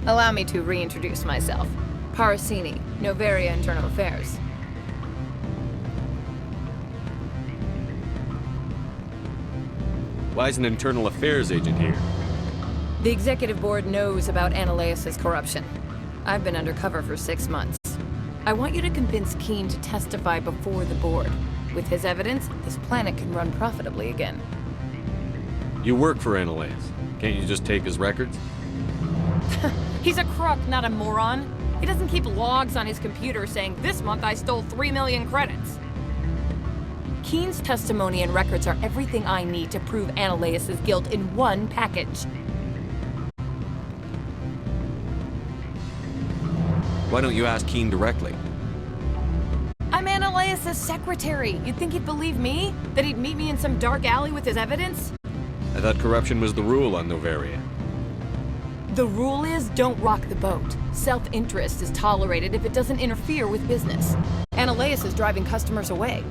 Allow me to reintroduce myself. Parasini, Noveria Internal Affairs. Why is an internal affairs agent here? The executive board knows about Analeus' corruption. I've been undercover for 6 months. I want you to convince Keen to testify before the board. With his evidence, this planet can run profitably again. You work for Analeus. Can't you just take his records? He's a crook, not a moron. He doesn't keep logs on his computer saying, "This month I stole 3 million credits." Keen's testimony and records are everything I need to prove Analeus' guilt in one package. Why don't you ask Keen directly? I'm Analeus' secretary. You'd think he'd believe me? That he'd meet me in some dark alley with his evidence? I thought corruption was the rule on Noveria. The rule is, don't rock the boat. Self-interest is tolerated if it doesn't interfere with business. Analeus is driving customers away.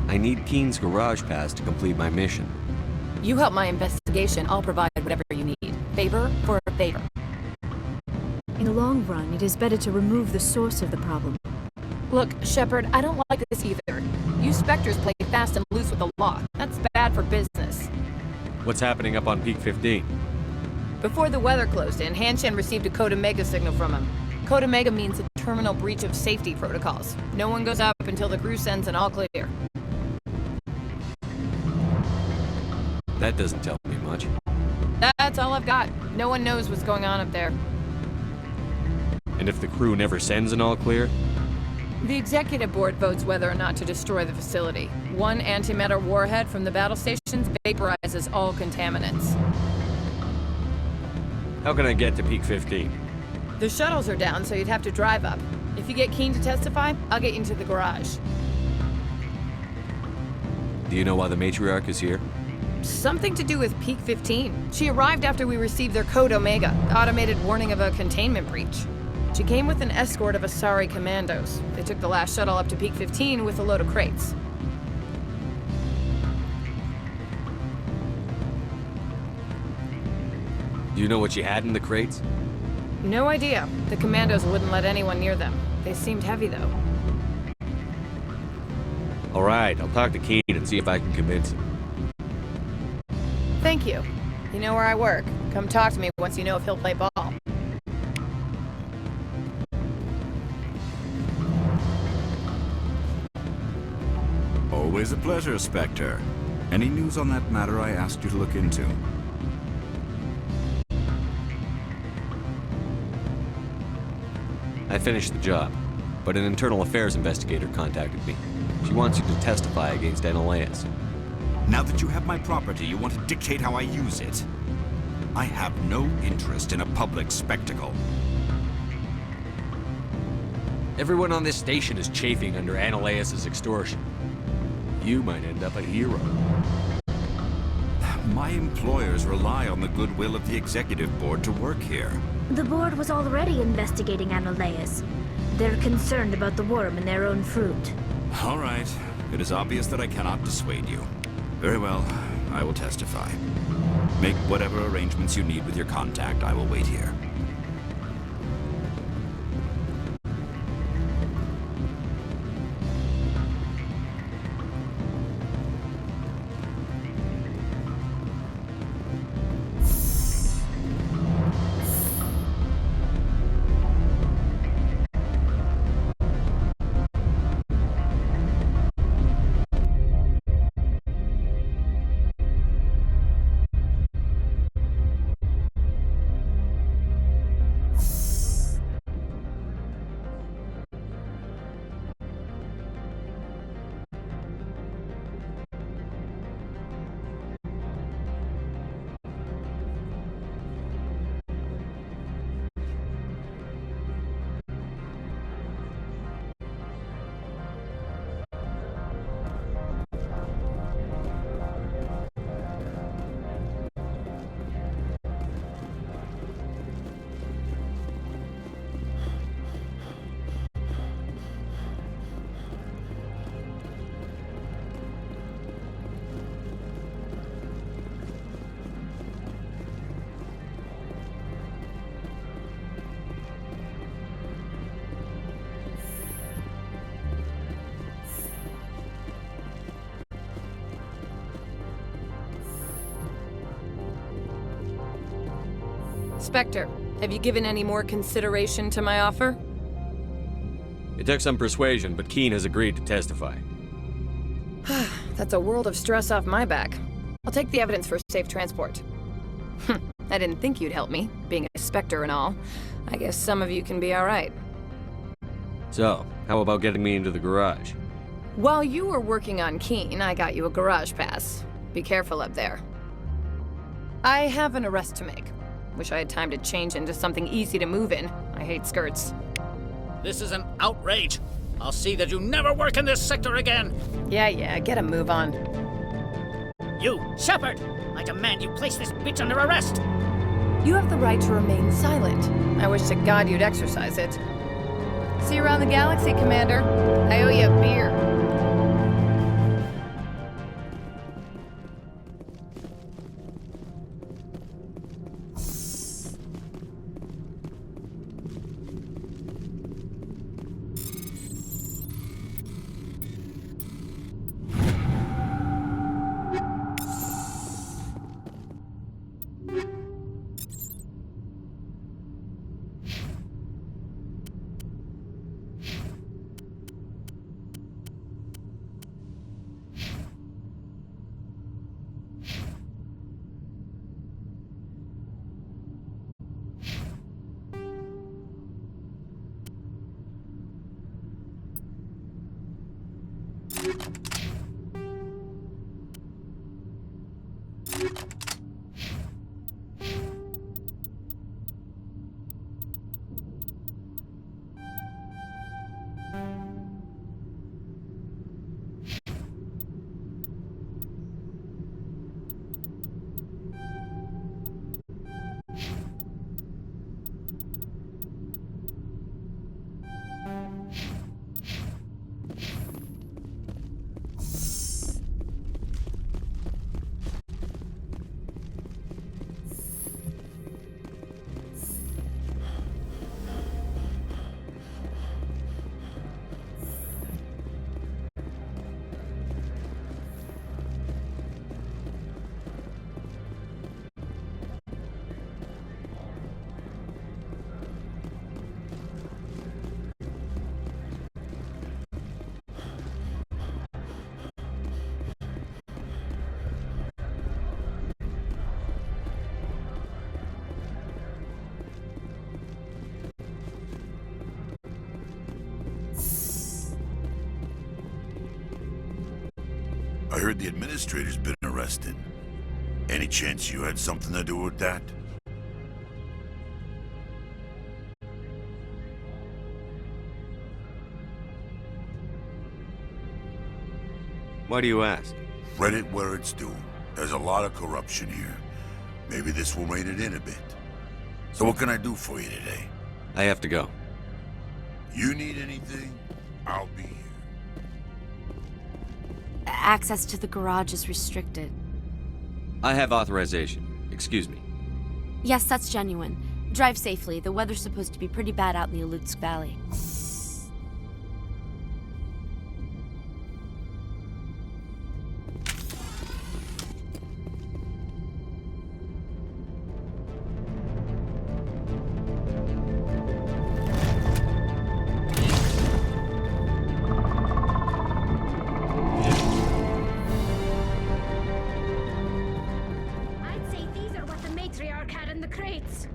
I need Keen's garage pass to complete my mission. You help my investigation, I'll provide whatever you need. Favor for a favor. In the long run, it is better to remove the source of the problem. Look, Shepard, I don't like this either. You Spectres play fast and loose with the law. That's bad for business. What's happening up on Peak 15? Before the weather closed in, Hanshan received a Code Omega signal from him. Code Omega means a terminal breach of safety protocols. No one goes up until the crew sends an all clear. That doesn't tell me much. That's all I've got. No one knows what's going on up there. And if the crew never sends an all clear? The executive board votes whether or not to destroy the facility. One antimatter warhead from the battle stations vaporizes all contaminants. How can I get to Peak 15? The shuttles are down, so you'd have to drive up. If you get Keen to testify, I'll get you into the garage. Do you know why the matriarch is here? Something to do with Peak 15. She arrived after we received their Code Omega, the automated warning of a containment breach. She came with an escort of Asari commandos. They took the last shuttle up to Peak 15 with a load of crates. Do you know what she had in the crates? No idea. The commandos wouldn't let anyone near them. They seemed heavy, though. All right, I'll talk to Keen and see if I can convince him. Thank you. You know where I work. Come talk to me once you know if he'll play ball. Always a pleasure, Spectre. Any news on that matter I asked you to look into? I finished the job, but an internal affairs investigator contacted me. She wants you to testify against Analeus. Now that you have my property, you want to dictate how I use it. I have no interest in a public spectacle. Everyone on this station is chafing under Analeus' extortion. You might end up a hero. My employers rely on the goodwill of the executive board to work here. The board was already investigating Analeus. They're concerned about the worm in their own fruit. All right. It is obvious that I cannot dissuade you. Very well. I will testify. Make whatever arrangements you need with your contact. I will wait here. Spectre, have you given any more consideration to my offer? It took some persuasion, but Keen has agreed to testify. That's a world of stress off my back. I'll take the evidence for safe transport. I didn't think you'd help me, being a Spectre and all. I guess some of you can be alright. So, how about getting me into the garage? While you were working on Keen, I got you a garage pass. Be careful up there. I have an arrest to make. Wish I had time to change into something easy to move in. I hate skirts. This is an outrage. I'll see that you never work in this sector again. Yeah, get a move on. You, Shepard! I demand you place this bitch under arrest! You have the right to remain silent. I wish to God you'd exercise it. See you around the galaxy, Commander. I owe you a beer. I heard the administrator's been arrested. Any chance you had something to do with that? Why do you ask? Read it where it's due. There's a lot of corruption here. Maybe this will rein it in a bit. So what can I do for you today? I have to go. You need anything? I'll be here. Access to the garage is restricted. I have authorization. Excuse me. Yes, that's genuine. Drive safely. The weather's supposed to be pretty bad out in the Alutsk Valley. I'd say these are what the matriarch had in the crates.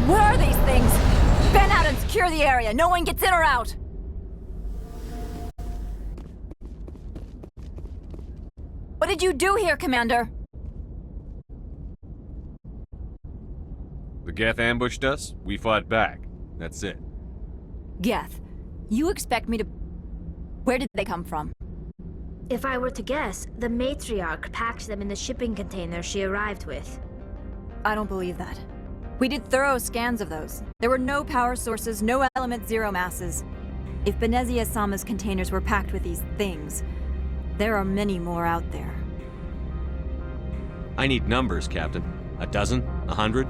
Where are these things? Fan out and secure the area. No one gets in or out. What did you do here, Commander? The Geth ambushed us, we fought back. That's it. Geth. You expect me to... Where did they come from? If I were to guess, the matriarch packed them in the shipping container she arrived with. I don't believe that. We did thorough scans of those. There were no power sources, no element zero masses. If Benezia Sama's containers were packed with these things, there are many more out there. I need numbers, Captain. A dozen? 100?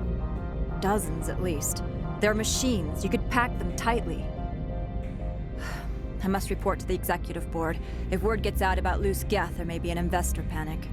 Dozens, at least. They're machines. You could pack them tightly. I must report to the executive board. If word gets out about loose Geth, there may be an investor panic.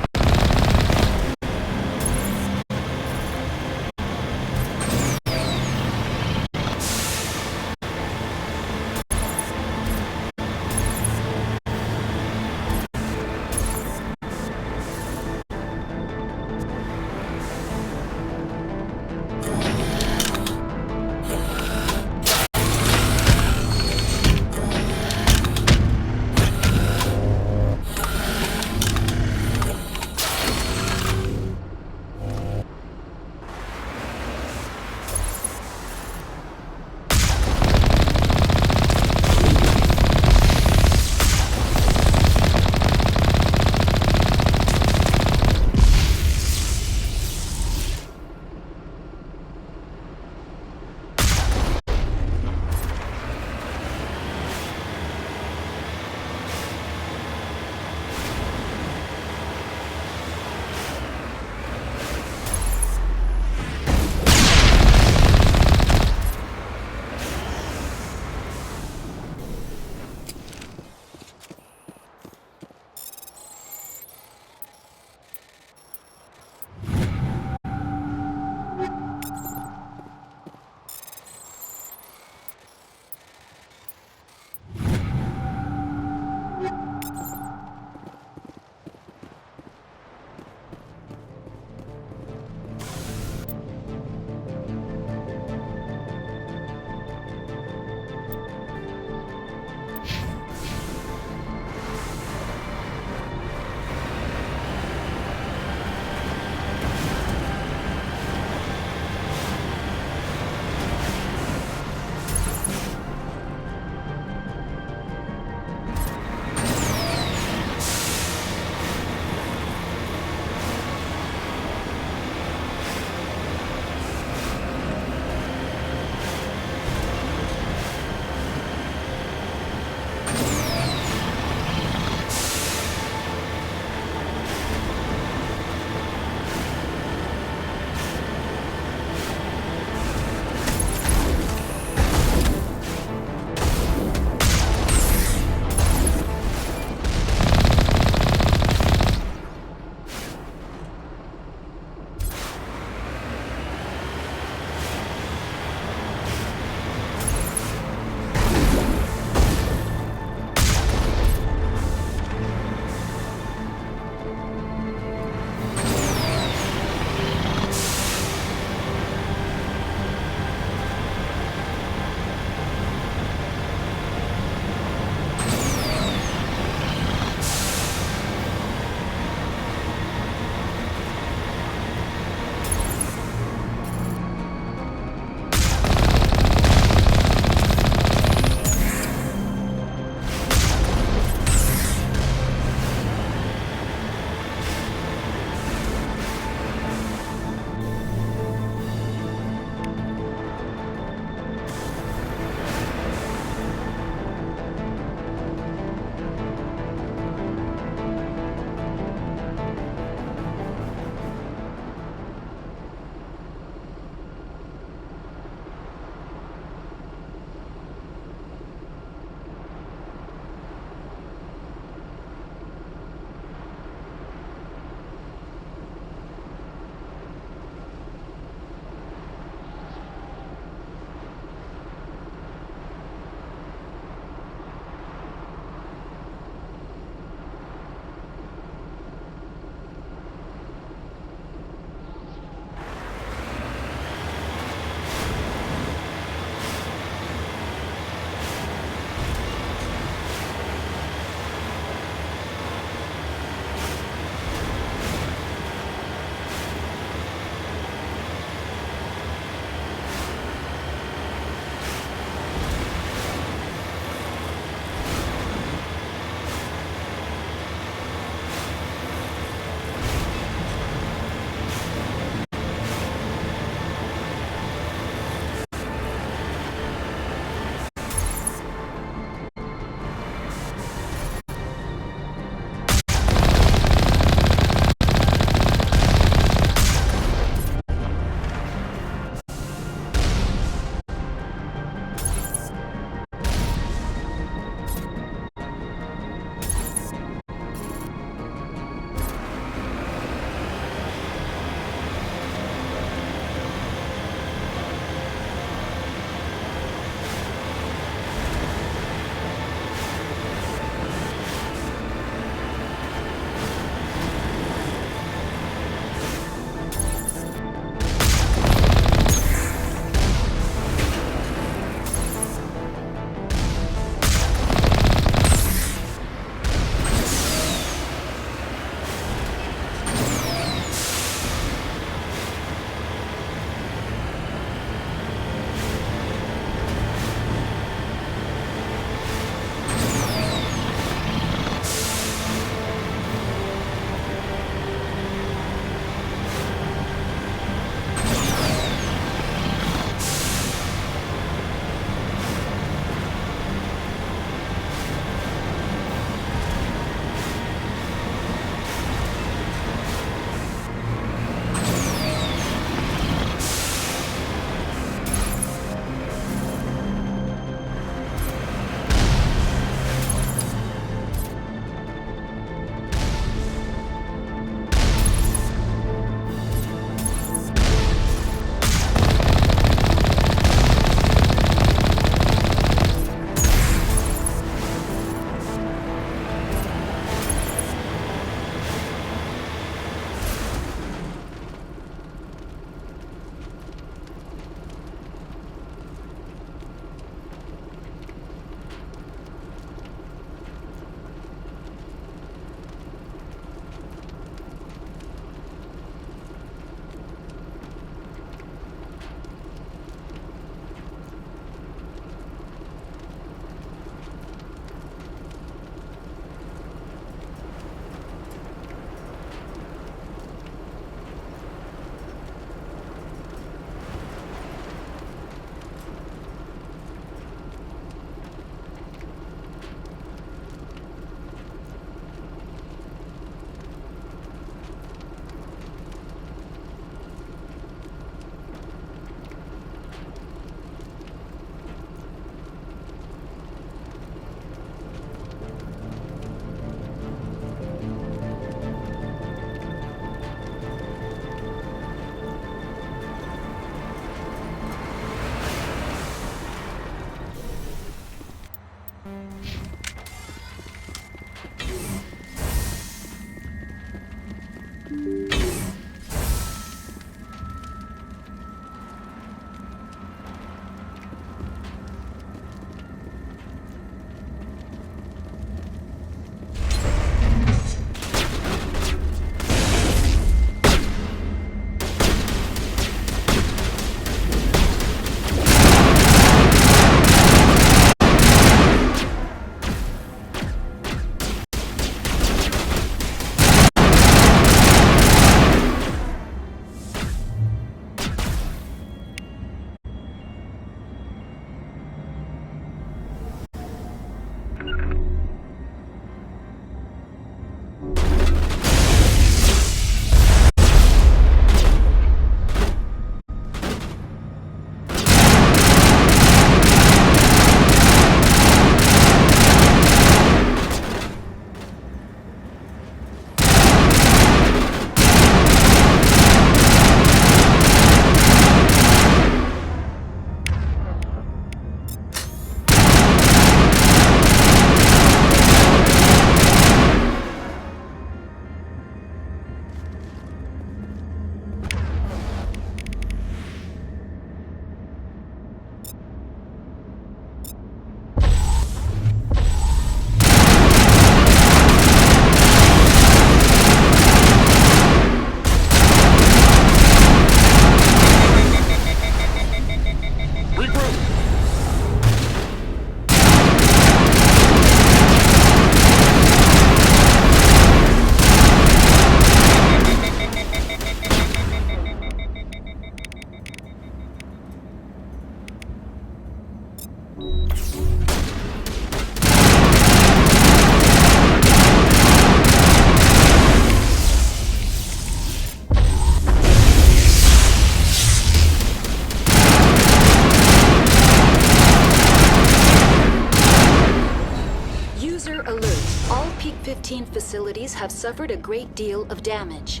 have suffered a great deal of damage.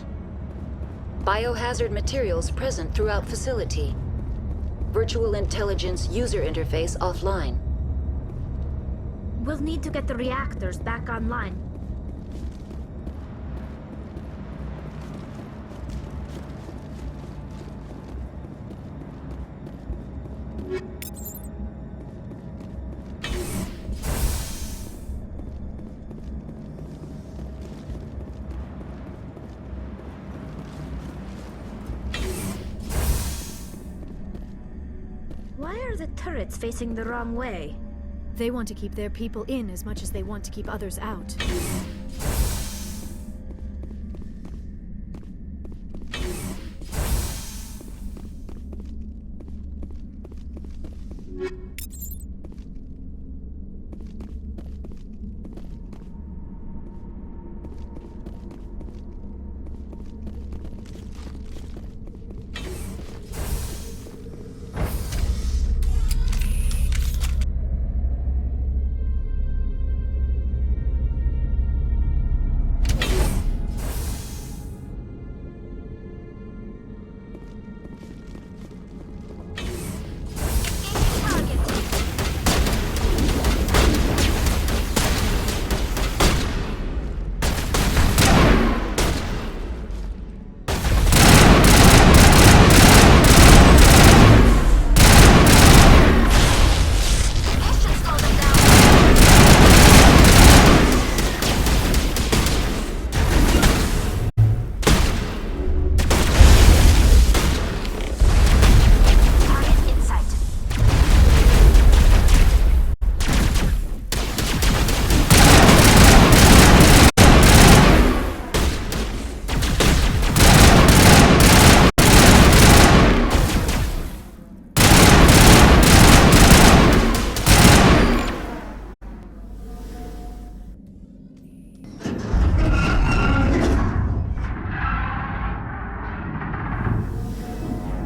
Biohazard materials present throughout facility. Virtual intelligence user interface offline. We'll need to get the reactors back online. Why are the turrets facing the wrong way? They want to keep their people in as much as they want to keep others out.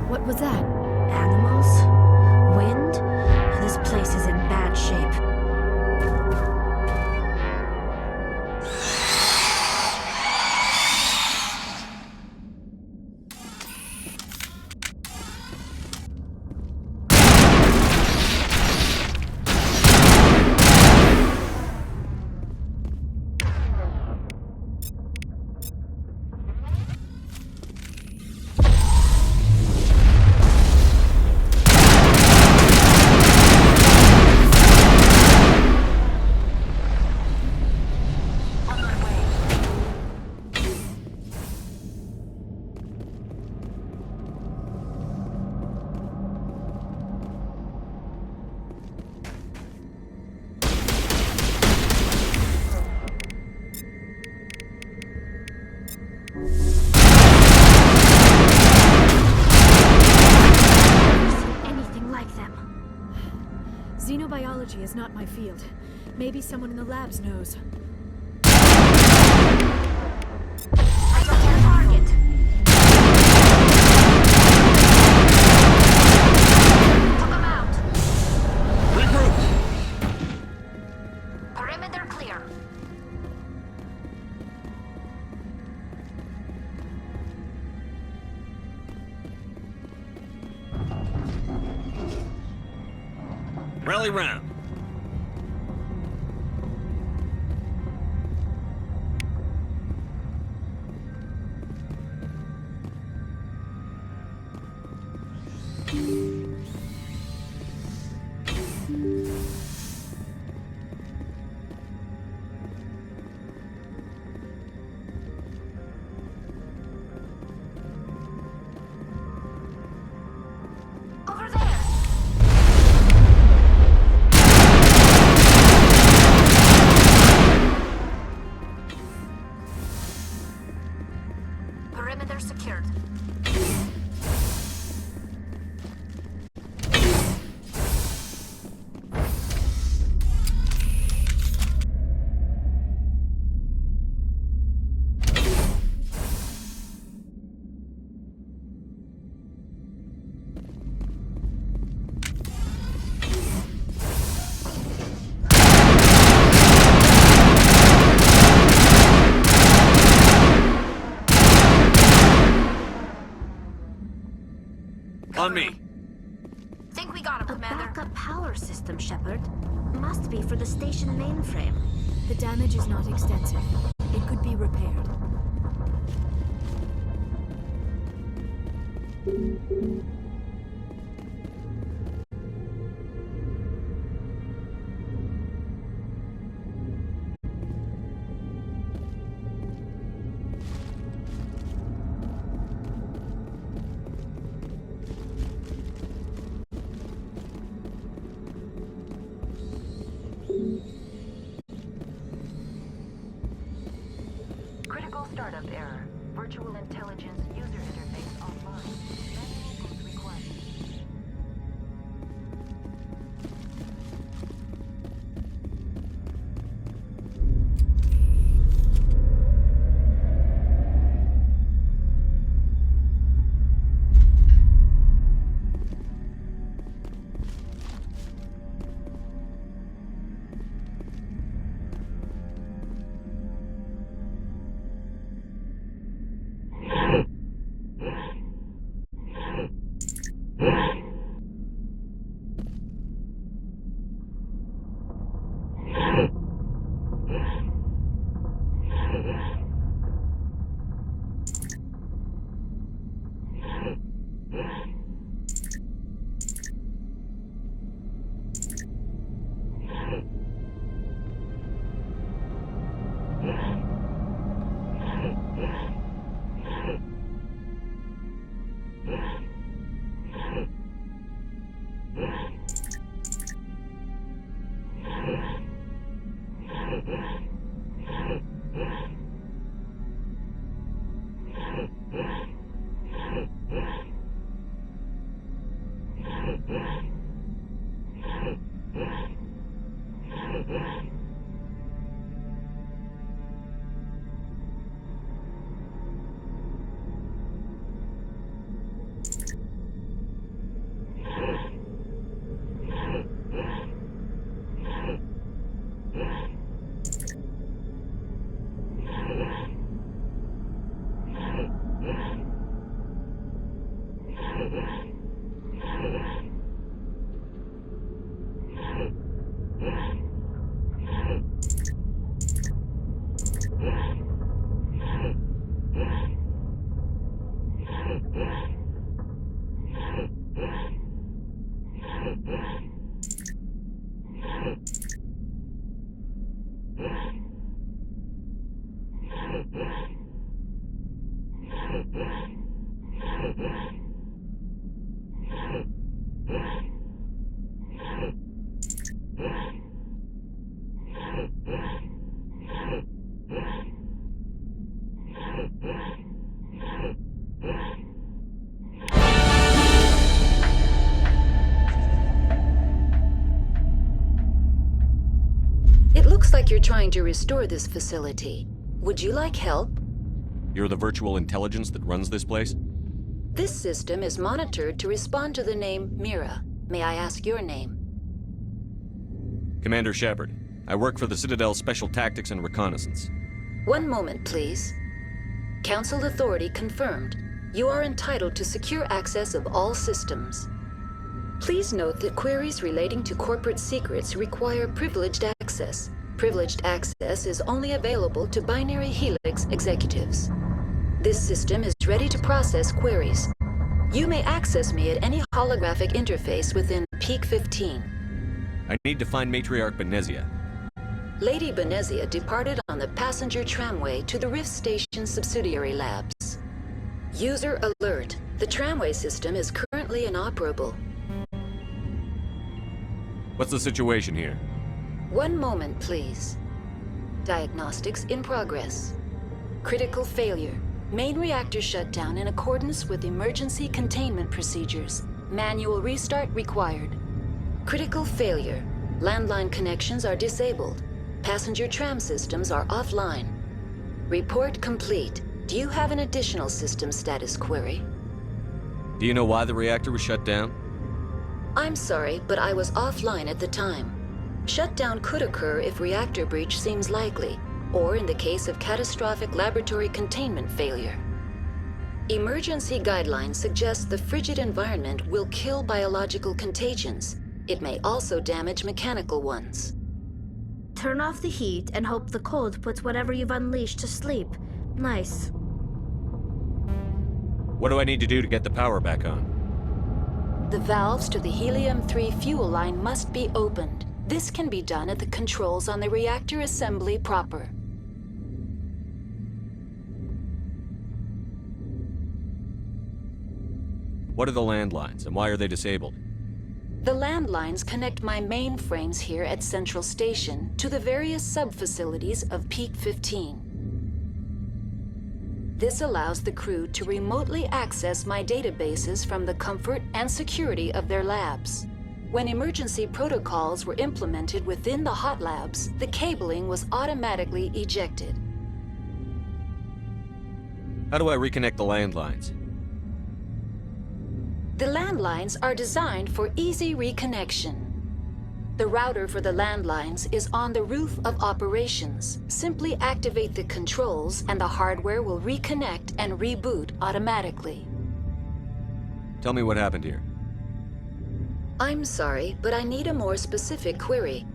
What was that? Animals? Wind? This place is in bad shape. Anything like them. Xenobiology is not my field. Maybe someone in the labs knows. I got their target. Took them out. Regroup! Perimeter clear. Rally round. Over there. Perimeter secured. On me. Think we got him, Commander. A backup power system, Shepard. Must be for the station mainframe. The damage is not extensive. It could be repaired. Critical startup error. Virtual intelligence user interface offline. Manual boot required. It looks like you're trying to restore this facility. Would you like help? You're the virtual intelligence that runs this place? This system is monitored to respond to the name Mira. May I ask your name? Commander Shepard. I work for the Citadel Special Tactics and Reconnaissance. One moment, please. Council authority confirmed. You are entitled to secure access of all systems. Please note that queries relating to corporate secrets require privileged access. Privileged access is only available to Binary Helix executives. This system is ready to process queries. You may access me at any holographic interface within Peak 15. I need to find Matriarch Benezia. Lady Benezia departed on the passenger tramway to the Rift Station subsidiary labs. User alert. The tramway system is currently inoperable. What's the situation here? One moment, please. Diagnostics in progress. Critical failure. Main reactor shut down in accordance with emergency containment procedures. Manual restart required. Critical failure. Landline connections are disabled. Passenger tram systems are offline. Report complete. Do you have an additional system status query? Do you know why the reactor was shut down? I'm sorry, but I was offline at the time. Shutdown could occur if reactor breach seems likely, or in the case of catastrophic laboratory containment failure. Emergency guidelines suggest the frigid environment will kill biological contagions. It may also damage mechanical ones. Turn off the heat and hope the cold puts whatever you've unleashed to sleep. Nice. What do I need to do to get the power back on? The valves to the helium-3 fuel line must be opened. This can be done at the controls on the reactor assembly proper. What are the landlines, and why are they disabled? The landlines connect my mainframes here at Central Station to the various sub-facilities of Peak 15. This allows the crew to remotely access my databases from the comfort and security of their labs. When emergency protocols were implemented within the hot labs, the cabling was automatically ejected. How do I reconnect the landlines? The landlines are designed for easy reconnection. The router for the landlines is on the roof of operations. Simply activate the controls and the hardware will reconnect and reboot automatically. Tell me what happened here. I'm sorry, but I need a more specific query.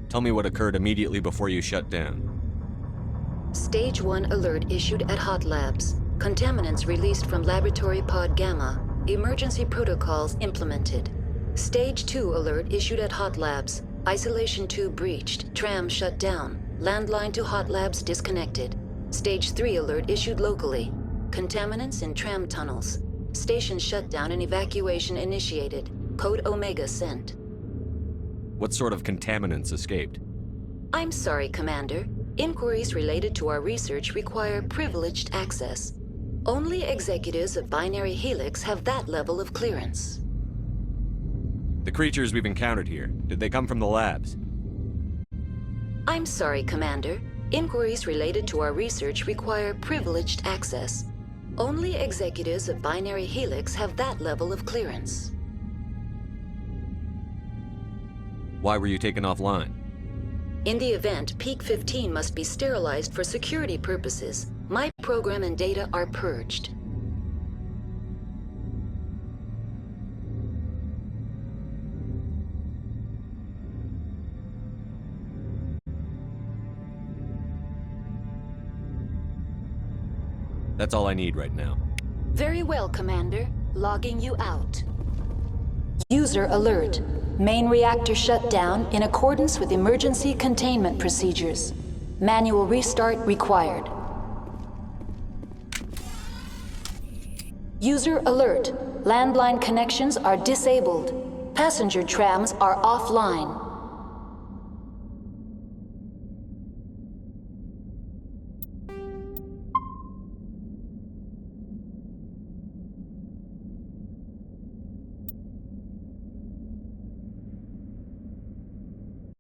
Tell me what occurred immediately before you shut down. Stage 1 alert issued at Hot Labs. Contaminants released from Laboratory Pod Gamma. Emergency protocols implemented. Stage 2 alert issued at Hot Labs. Isolation tube breached. Tram shut down. Landline to Hot Labs disconnected. Stage 3 alert issued locally. Contaminants in tram tunnels. Station shutdown and evacuation initiated. Code Omega sent. What sort of contaminants escaped? I'm sorry, Commander. Inquiries related to our research require privileged access. Only executives of Binary Helix have that level of clearance. The creatures we've encountered here, did they come from the labs? I'm sorry, Commander. Inquiries related to our research require privileged access. Only executives of Binary Helix have that level of clearance. Why were you taken offline? In the event, Peak 15 must be sterilized for security purposes. My program and data are purged. That's all I need right now. Very well, Commander. Logging you out. User alert. Main reactor shut down in accordance with emergency containment procedures. Manual restart required. User alert. Landline connections are disabled. Passenger trams are offline.